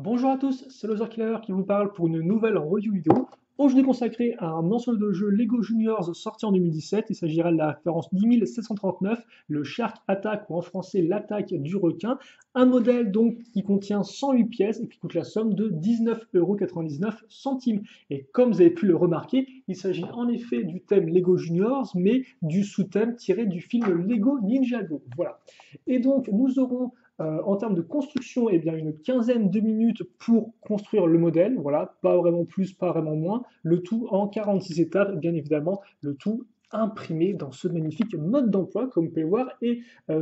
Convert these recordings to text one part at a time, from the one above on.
Bonjour à tous, c'est Loser Killer qui vous parle pour une nouvelle review vidéo. Aujourd'hui consacrée à un ensemble de jeux Lego Juniors sorti en 2017. Il s'agirait de la référence 10739, le Shark Attack ou en français l'attaque du requin. Un modèle donc qui contient 108 pièces et qui coûte la somme de 19,99 €. Et comme vous avez pu le remarquer, il s'agit en effet du thème Lego Juniors, mais du sous-thème tiré du film Lego Ninjago. Voilà. Et donc nous aurons en termes de construction, eh bien, une quinzaine de minutes pour construire le modèle, voilà, pas vraiment plus, pas vraiment moins, le tout en 46 étapes, bien évidemment, le tout imprimé dans ce magnifique mode d'emploi, comme vous pouvez le voir, et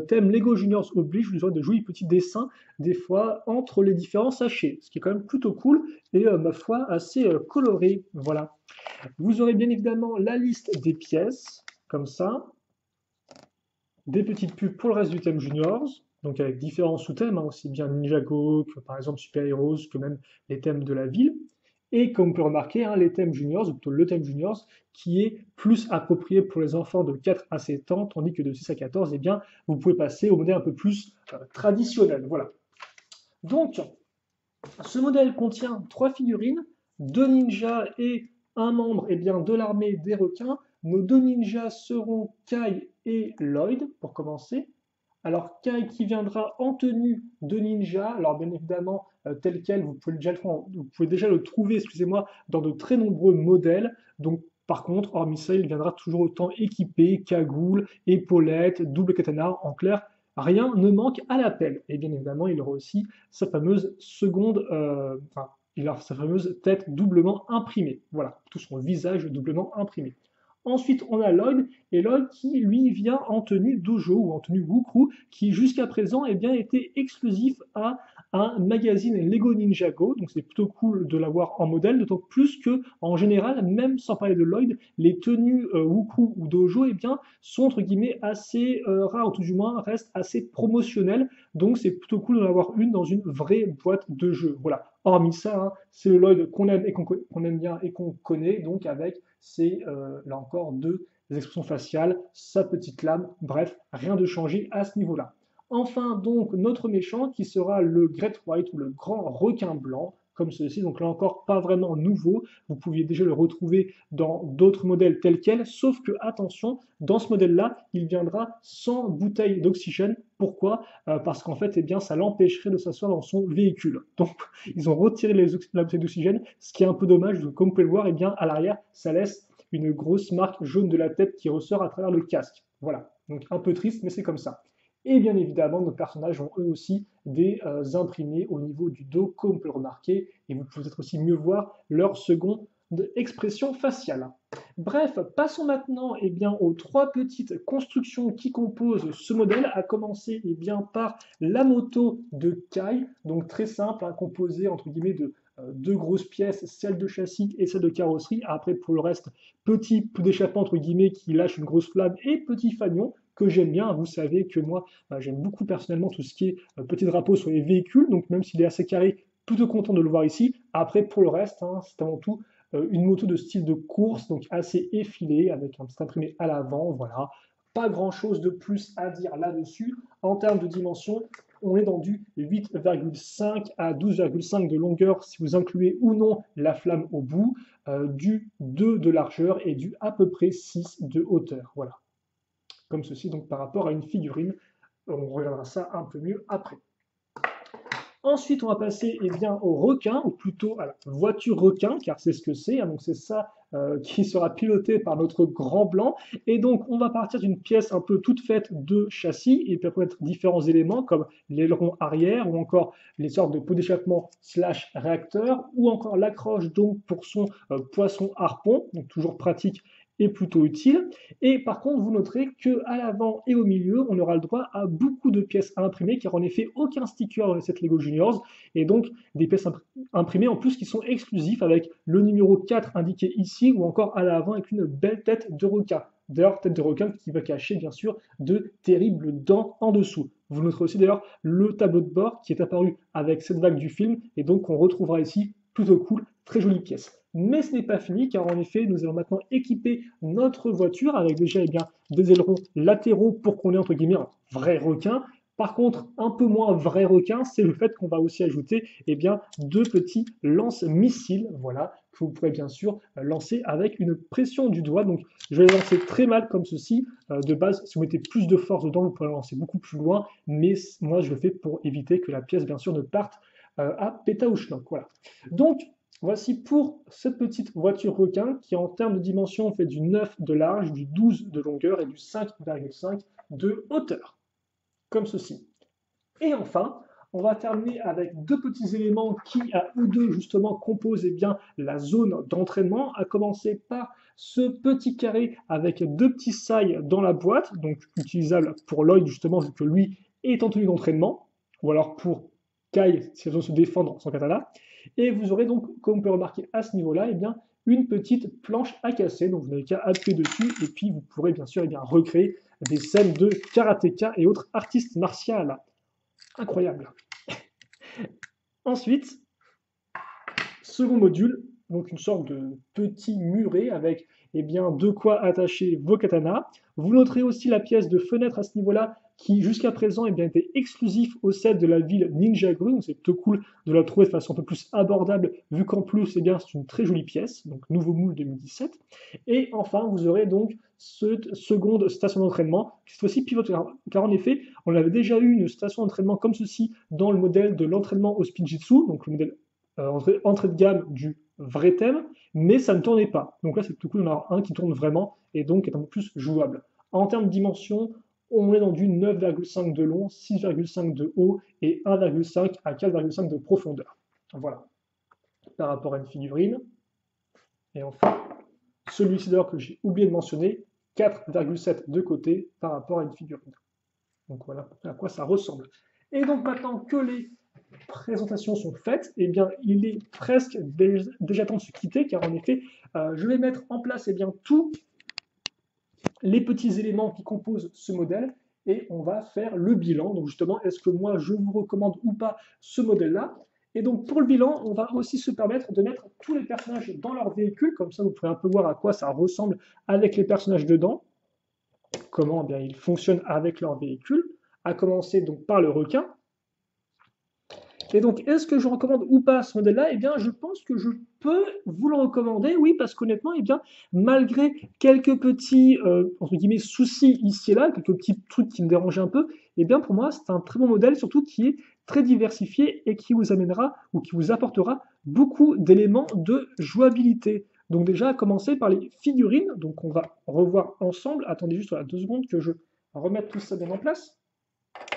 thème Lego Juniors oblige, vous aurez de jolis petits dessins, des fois, entre les différents sachets, ce qui est quand même plutôt cool, et ma foi, assez coloré, voilà. Vous aurez bien évidemment la liste des pièces, comme ça, des petites pubs pour le reste du thème Juniors, donc avec différents sous-thèmes, hein, aussi bien Ninjago que par exemple Super Heroes, que même les thèmes de la ville. Et comme on peut remarquer, hein, les thèmes Juniors, ou plutôt le thème Juniors, qui est plus approprié pour les enfants de 4 à 7 ans, tandis que de 6 à 14, eh bien, vous pouvez passer au modèle un peu plus traditionnel. Voilà. Donc, ce modèle contient 3 figurines, 2 ninjas et un membre eh bien, de l'armée des requins. Nos 2 ninjas seront Kai et Lloyd, pour commencer. Alors Kai qui viendra en tenue de ninja, alors bien évidemment tel quel, vous pouvez déjà le trouver, excusez-moi, dans de très nombreux modèles. Donc par contre, hormis ça, il viendra toujours autant équipé, cagoule, épaulettes, double katana, en clair, rien ne manque à l'appel. Et bien évidemment, il aura aussi sa fameuse il aura sa fameuse tête doublement imprimée. Voilà, tout son visage doublement imprimé. Ensuite, on a Lloyd, et Lloyd qui, lui, vient en tenue dojo ou en tenue wukru, qui jusqu'à présent eh bien, était exclusif à un magazine Lego Ninjago, donc c'est plutôt cool de l'avoir en modèle, d'autant plus que, en général, même sans parler de Lloyd, les tenues wukru ou dojo eh bien, sont entre guillemets assez rares, ou tout du moins restent assez promotionnelles, donc c'est plutôt cool d'en avoir une dans une vraie boîte de jeu. Voilà. Hormis ça, hein, c'est le Lloyd qu'on aime et qu'on aime bien et qu'on connaît, donc avec c'est là encore deux expressions faciales, sa petite lame, bref, rien de changé à ce niveau-là. Enfin, donc, notre méchant qui sera le Great White ou le grand requin blanc, comme ceci, donc là encore pas vraiment nouveau, vous pouviez déjà le retrouver dans d'autres modèles tels quels, sauf que, attention, dans ce modèle-là, il viendra sans bouteille d'oxygène. Pourquoi? Parce qu'en fait, eh bien, ça l'empêcherait de s'asseoir dans son véhicule. Donc, ils ont retiré la bouteille d'oxygène, ce qui est un peu dommage, donc, comme vous pouvez le voir, eh bien, à l'arrière, ça laisse une grosse marque jaune de la tête qui ressort à travers le casque. Voilà, donc un peu triste, mais c'est comme ça. Et bien évidemment, nos personnages ont eux aussi des imprimés au niveau du dos, comme on peut le remarquer, et vous pouvez peut-être aussi mieux voir leur seconde expression faciale. Bref, passons maintenant eh bien, aux 3 petites constructions qui composent ce modèle, à commencer eh bien, par la moto de Kai, donc très simple, hein, composée entre guillemets de 2 grosses pièces, celle de châssis et celle de carrosserie. Après, pour le reste, petit pouls d'échappement entre guillemets qui lâche une grosse flamme et petit fanion que j'aime bien. Vous savez que moi, j'aime beaucoup personnellement tout ce qui est petit drapeau sur les véhicules, donc même s'il est assez carré, plutôt content de le voir ici. Après, pour le reste, hein, c'est avant tout une moto de style de course, donc assez effilée, avec un petit imprimé à l'avant, voilà. Pas grand chose de plus à dire là-dessus. En termes de dimension, on est dans du 8,5 à 12,5 de longueur, si vous incluez ou non la flamme au bout, du 2 de largeur et du à peu près 6 de hauteur. Voilà. Comme ceci, donc par rapport à une figurine. On regardera ça un peu mieux après. Ensuite, on va passer eh bien, au requin, ou plutôt à la voiture requin, car c'est ce que c'est. Hein, donc c'est ça qui sera piloté par notre grand blanc. Et donc, on va partir d'une pièce un peu toute faite de châssis, et puis après différents éléments comme l'aileron arrière, ou encore les sortes de pots d'échappement slash réacteur, ou encore l'accroche donc pour son poisson harpon, donc toujours pratique et plutôt utile. Et par contre, vous noterez qu'à l'avant et au milieu, on aura le droit à beaucoup de pièces à imprimer, car en effet, aucun sticker dans les 7 Lego Juniors, et donc des pièces imprimées en plus qui sont exclusives, avec le numéro 4 indiqué ici, ou encore à l'avant avec une belle tête de requin. D'ailleurs, tête de requin qui va cacher bien sûr de terribles dents en dessous. Vous noterez aussi d'ailleurs le tableau de bord qui est apparu avec cette vague du film, et donc on retrouvera ici, plutôt cool, très jolie pièce. Mais ce n'est pas fini, car en effet, nous allons maintenant équiper notre voiture avec déjà eh bien, des ailerons latéraux pour qu'on ait entre guillemets un vrai requin, Par contre, un peu moins vrai requin, c'est le fait qu'on va aussi ajouter eh bien, deux petits lance-missiles, voilà, que vous pourrez bien sûr lancer avec une pression du doigt. Donc, je vais les lancer très mal comme ceci. De base, si vous mettez plus de force dedans, vous pourrez lancer beaucoup plus loin, mais moi, je le fais pour éviter que la pièce, bien sûr, ne parte à pétaouchnok. Voilà. Donc, voici pour cette petite voiture requin qui, en termes de dimension, fait du 9 de large, du 12 de longueur et du 5,5 de hauteur, comme ceci. Et enfin, on va terminer avec deux petits éléments qui, à eux deux, justement, composent eh bien, la zone d'entraînement, à commencer par ce petit carré avec deux petits sailles dans la boîte, donc utilisable pour Lloyd, justement, vu que lui est en tenue d'entraînement, ou alors pour Kai, si elle veut se défendre sans katana. Et vous aurez donc, comme on peut remarquer à ce niveau-là, eh bien, une petite planche à casser, donc vous n'avez qu'à appuyer dessus, et puis vous pourrez bien sûr eh bien, recréer des scènes de karatéka et autres artistes martiaux. Incroyable. Ensuite, second module, donc une sorte de petit muret avec eh bien, de quoi attacher vos katanas. Vous noterez aussi la pièce de fenêtre à ce niveau-là qui jusqu'à présent eh bien, était exclusif au set de la ville Ninjago. Donc c'est plutôt cool de la trouver de façon un peu plus abordable vu qu'en plus eh bien, c'est une très jolie pièce, donc nouveau moule 2017. Et enfin, vous aurez donc cette seconde station d'entraînement qui cette fois-ci pivote car en effet, on avait déjà eu une station d'entraînement comme ceci dans le modèle de l'entraînement au Spinjitzu, donc le modèle entrée de gamme du vrai thème, mais ça ne tournait pas. Donc là, c'est tout cool, on a un qui tourne vraiment et donc est un peu plus jouable. En termes de dimension, on est dans du 9,5 de long, 6,5 de haut et 1,5 à 4,5 de profondeur. Voilà, par rapport à une figurine. Et enfin, celui-ci d'ailleurs que j'ai oublié de mentionner, 4,7 de côté par rapport à une figurine. Donc voilà à quoi ça ressemble. Et donc maintenant que les présentations sont faites, eh bien, il est presque déjà temps de se quitter, car en effet, je vais mettre en place eh bien, tous les petits éléments qui composent ce modèle, et on va faire le bilan. Donc justement, est-ce que moi, je vous recommande ou pas ce modèle-là? Et donc pour le bilan, on va aussi se permettre de mettre tous les personnages dans leur véhicule, comme ça vous pourrez un peu voir à quoi ça ressemble avec les personnages dedans, comment eh bien, ils fonctionnent avec leur véhicule, à commencer donc par le requin. Et donc, est-ce que je recommande ou pas ce modèle-là? Eh bien, je pense que je peux vous le recommander, oui, parce qu'honnêtement, eh bien, malgré quelques petits, entre guillemets, soucis ici et là, quelques petits trucs qui me dérangeaient un peu, eh bien, pour moi, c'est un très bon modèle, surtout qui est très diversifié et qui vous amènera ou qui vous apportera beaucoup d'éléments de jouabilité. Donc déjà, à commencer par les figurines, donc on va revoir ensemble. Attendez juste 2 secondes que je remette tout ça bien en place,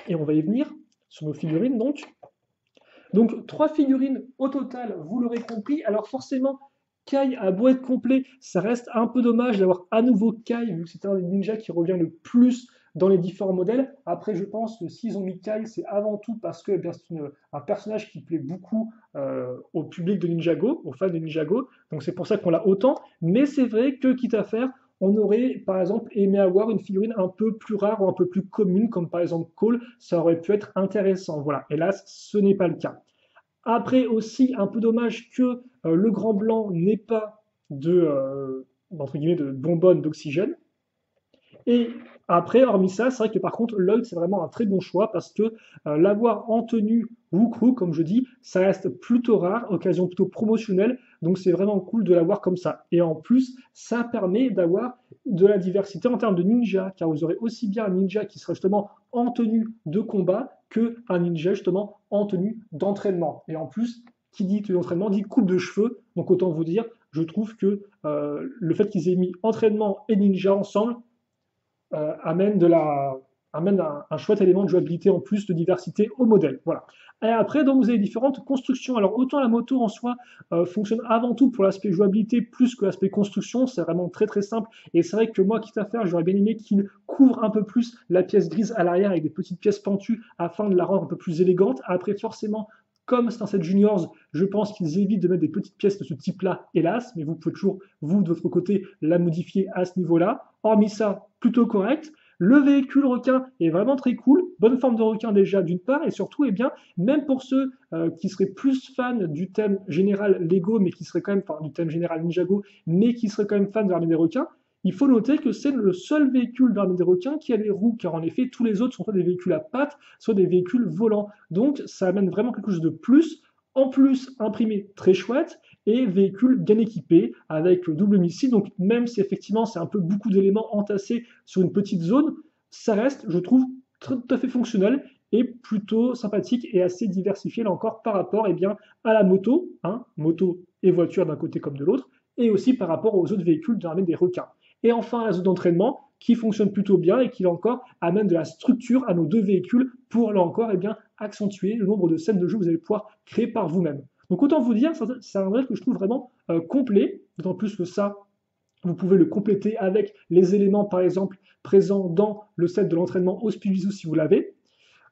et on va y venir sur nos figurines, donc. Donc 3 figurines au total, vous l'aurez compris. Alors forcément, Kai a beau être complet, ça reste un peu dommage d'avoir à nouveau Kai, vu que c'est un des ninjas qui revient le plus dans les différents modèles. Après, je pense que s'ils ont mis Kai, c'est avant tout parce que eh bien, c'est un personnage qui plaît beaucoup au public de Ninjago, aux fans de Ninjago. Donc c'est pour ça qu'on l'a autant. Mais c'est vrai que, quitte à faire, on aurait par exemple aimé avoir une figurine un peu plus rare ou un peu plus commune, comme par exemple Cole, ça aurait pu être intéressant. Voilà, hélas, ce n'est pas le cas. Après aussi, un peu dommage que le Grand Blanc n'ait pas entre guillemets, de bonbonne d'oxygène. Et après, hormis ça, c'est vrai que par contre, Lloyd, c'est vraiment un très bon choix parce que l'avoir en tenue Wukru, comme je dis, ça reste plutôt rare, occasion plutôt promotionnelle, donc c'est vraiment cool de l'avoir comme ça. Et en plus, ça permet d'avoir de la diversité en termes de ninja, car vous aurez aussi bien un ninja qui sera justement en tenue de combat qu'un ninja justement en tenue d'entraînement. Et en plus, qui dit tenue d'entraînement dit coupe de cheveux, donc autant vous dire, je trouve que le fait qu'ils aient mis entraînement et ninja ensemble, amène un chouette élément de jouabilité en plus de diversité au modèle. Voilà. Et après, donc, vous avez différentes constructions. Alors, autant la moto en soi fonctionne avant tout pour l'aspect jouabilité plus que l'aspect construction. C'est vraiment très très simple. Et c'est vrai que moi, quitte à faire, j'aurais bien aimé qu'il couvre un peu plus la pièce grise à l'arrière avec des petites pièces pentues afin de la rendre un peu plus élégante. Après, forcément, comme c'est un set juniors, je pense qu'ils évitent de mettre des petites pièces de ce type-là, hélas, mais vous pouvez toujours, vous, de votre côté, la modifier à ce niveau-là. Hormis ça, plutôt correct. Le véhicule requin est vraiment très cool, bonne forme de requin déjà d'une part, et surtout, eh bien, même pour ceux qui seraient plus fans du thème général Lego, mais qui seraient quand même, enfin du thème général Ninjago, mais qui seraient quand même fans de l'armée des requins, il faut noter que c'est le seul véhicule d'Armée des requins qui a des roues, car en effet, tous les autres sont soit des véhicules à pattes, soit des véhicules volants. Donc, ça amène vraiment quelque chose de plus. En plus, imprimé très chouette et véhicule bien équipé avec double missile. Donc, même si effectivement c'est un peu beaucoup d'éléments entassés sur une petite zone, ça reste, je trouve, tout à fait fonctionnel et plutôt sympathique et assez diversifié là encore par rapport eh bien, à la moto, hein, moto et voiture d'un côté comme de l'autre, et aussi par rapport aux autres véhicules de l'armée des requins. Et enfin, la zone d'entraînement qui fonctionne plutôt bien et qui, là encore, amène de la structure à nos deux véhicules pour, là encore, eh bien, accentuer le nombre de scènes de jeu que vous allez pouvoir créer par vous-même. Donc autant vous dire, c'est un modèle que je trouve vraiment complet, d'autant plus que ça, vous pouvez le compléter avec les éléments, par exemple, présents dans le set de l'entraînement Auspicious si vous l'avez.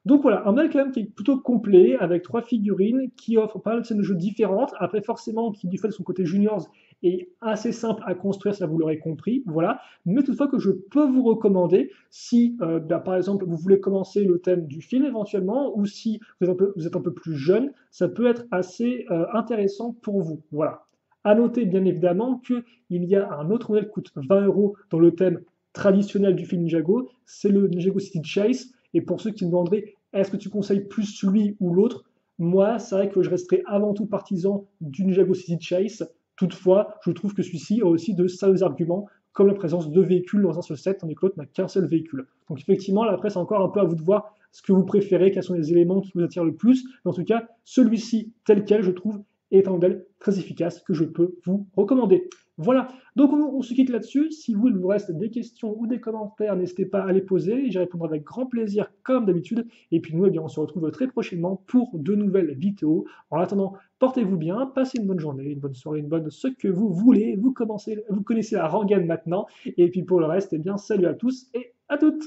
Donc voilà, un modèle quand même qui est plutôt complet, avec 3 figurines, qui offrent pas mal de scènes de jeu différentes. Après, forcément, qui du fait de son côté juniors est assez simple à construire, ça vous l'aurez compris, voilà. Mais toutefois que je peux vous recommander, si par exemple vous voulez commencer le thème du film éventuellement, ou si vous êtes un peu plus jeune, ça peut être assez intéressant pour vous, voilà. À noter bien évidemment qu'il y a un autre modèle qui coûte 20 € dans le thème traditionnel du film Ninjago, c'est le Ninjago City Chase. Et pour ceux qui me demanderaient, est-ce que tu conseilles plus lui ou l'autre? Moi, c'est vrai que je resterai avant tout partisan du Ninjago City Chase. Toutefois, je trouve que celui-ci a aussi de sérieux arguments, comme la présence de véhicules dans un seul set, tandis que l'autre n'a qu'un seul véhicule. Donc effectivement, là, après, c'est encore un peu à vous de voir ce que vous préférez, quels sont les éléments qui vous attirent le plus. Mais en tout cas, celui-ci, tel quel, je trouve, est un modèle très efficace que je peux vous recommander. Voilà, donc on se quitte là-dessus. Si vous, il vous reste des questions ou des commentaires, n'hésitez pas à les poser. J'y répondrai avec grand plaisir, comme d'habitude. Et puis nous, eh bien, on se retrouve très prochainement pour de nouvelles vidéos. En attendant, portez-vous bien, passez une bonne journée, une bonne soirée, une bonne ce que vous voulez. Vous connaissez la rengaine maintenant. Et puis pour le reste, eh bien, salut à tous et à toutes.